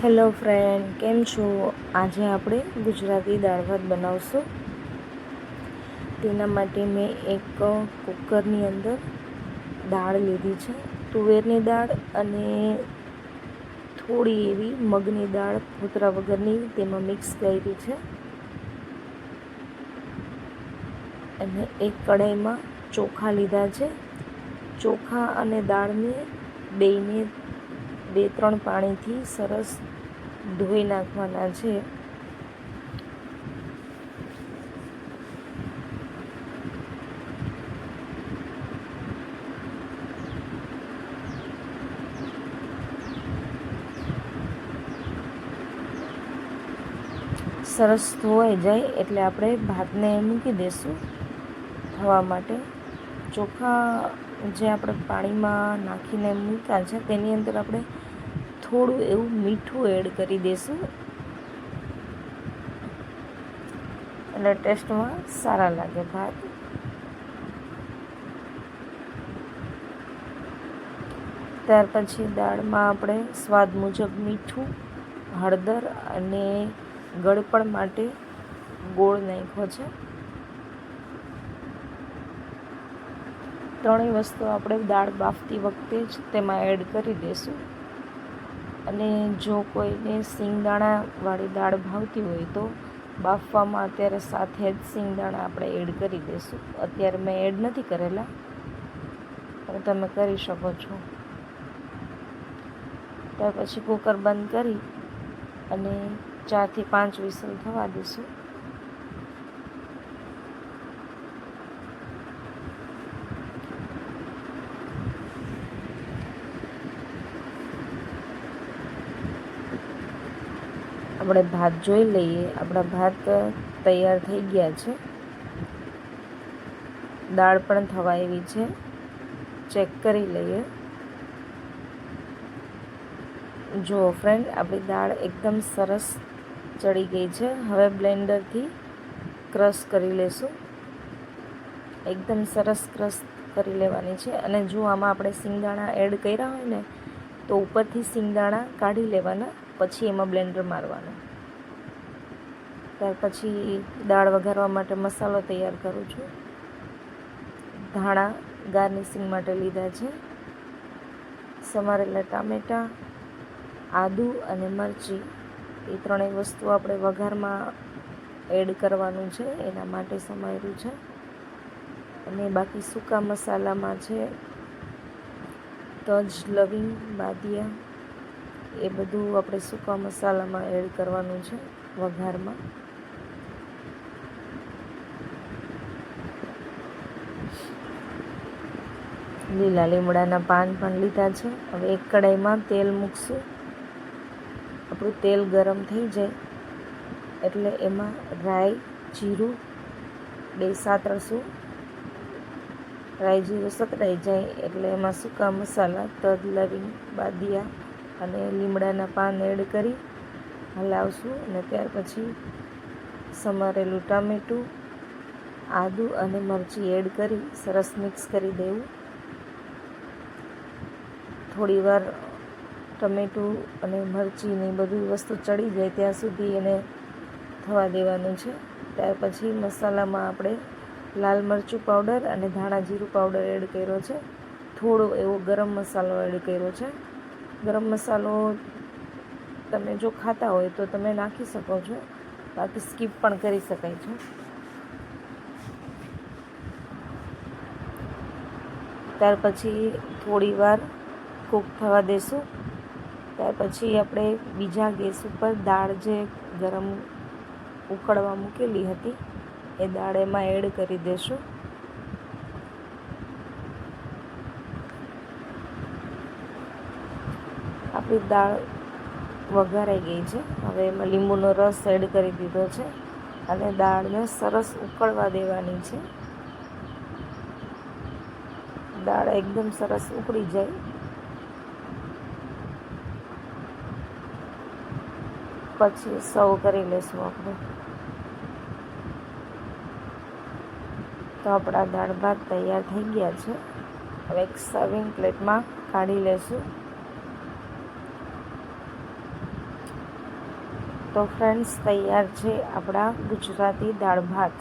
Hello friend, કેમ છો? આજે આપણે ગુજરાતી દાળ ભાત બનાવશું. તેના માટે મેં એક કુકરની અંદર દાળ લીધી છે, તુવેરની દાળ અને થોડી એવી મગની દાળ ફોતરા વગરની તેમાં મિક્સ કરી છે. અને એક કઢાઈમાં ચોખા લીધા છે. ચોખા અને દાળને બેયને 2-3 પાણીથી સરસ ધોઈ નાખવાના છે. સરસ ધોવાઈ જાય એટલે આપણે ભાતને મૂકી દઈશું થવા માટે. ચોખા જે આપણે પાણીમાં નાખીને મૂક્યા છે તેની અંદર આપણે થોડું એવું મીઠું એડ કરી દઈશું એટલે ટેસ્ટમાં સારા લાગે ભાત. ત્યાર પછી દાળમાં આપણે સ્વાદ મુજબ મીઠું, હળદર અને ગળપણ માટે ગોળ નાખ્યો છે. ત્રણેય વસ્તુ આપણે દાળ બાફતી વખતે જ તેમાં એડ કરી દઈશું. અને જો કોઈને સિંગદાણાવાળી દાળ ભાવતી હોય તો બાફવામાં અત્યારે સાથે જ સિંગદાણા આપણે એડ કરી દઈશું. અત્યારે મેં એડ નથી કરેલા, પણ તમે કરી શકો છો. ત્યાર પછી કુકર બંધ કરી અને 4 થી 5 વિસલ થવા દઈશું. આપણે ભાત જોઈ લઈએ. આપણા ભાત તૈયાર થઈ ગયા છે. દાળ પણ થવા એવી છે, ચેક કરી લઈએ. જો ફ્રેન્ડ, આપણી દાળ એકદમ સરસ ચડી ગઈ છે. હવે બ્લેન્ડરથી ક્રશ કરી લેશું. એકદમ સરસ ક્રશ કરી લેવાની છે. અને જો આમાં આપણે સિંગદાણા એડ કર્યા હોય ને તો ઉપરથી સિંગદાણા કાઢી લેવાના, પછી એમાં બ્લેન્ડર મારવાનું. ત્યાર પછી દાળ વઘારવા માટે મસાલો તૈયાર કરું છું. ધાણા ગાર્નિશિંગ માટે લીધા છે, સમારેલા ટામેટાં, આદુ અને મરચી, એ ત્રણેય વસ્તુ આપણે વઘારમાં એડ કરવાનું છે, એના માટે સમાર્યું છે. અને બાકી સૂકા મસાલામાં છે તજ, લવિંગ, બાદિયા, એ બધું આપણે સૂકા મસાલામાં એડ કરવાનું છે વઘારમાં. લીલા લીમડાના પાન પણ લીધા છે. હવે એક કઢાઈમાં તેલ મૂકશું. આપણું તેલ ગરમ થઈ જાય એટલે એમાં રાઈ, જીરું બે સાતરશું. રાઈ જીરું સતરાઈ જાય એટલે એમાં સૂકા મસાલા તજ, લવિંગ, બાદિયા અને લીમડાના પાન એડ કરી હલાવશું. અને ત્યાર પછી સમારેલું ટામેટું, આદુ અને મરચી એડ કરી સરસ મિક્સ કરી દેવું. થોડીવાર ટમેટું અને મરચીની બધી વસ્તુ ચડી જાય ત્યાં સુધી એને થવા દેવાનું છે. ત્યાર પછી મસાલામાં આપણે લાલ મરચું પાવડર અને ધાણા જીરું પાવડર એડ કર્યો છે. થોડો એવો ગરમ મસાલો એડ કર્યો છે. ગરમ મસાલો તમે જો ખાતા હોય તો તમે નાખી શકો છો, બાકી સ્કીપ પણ કરી શકાય છે. ત્યાર પછી થોડી વાર કૂક થવા દેશું. ત્યાર પછી આપણે બીજા ગેસ ઉપર દાળ જે ગરમ ઉકળવા મૂકેલી હતી એ દાળ એમાં એડ કરી દઈશું. આપણી દાળ વઘારાઈ ગઈ છે. હવે એમાં લીંબુનો રસ એડ કરી દીધો છે અને દાળને સરસ ઉકળવા દેવાની છે. દાળ એકદમ સરસ ઉકળી જાય પછી સર્વ કરી લઈશું આપણે. તો આપણા દાળ ભાત તૈયાર થઈ ગયા છે. હવે એક સર્વિંગ પ્લેટમાં કાઢી લઈશું. તો ફ્રેન્ડ્સ તૈયાર છે આપણા ગુજરાતી દાળ ભાત।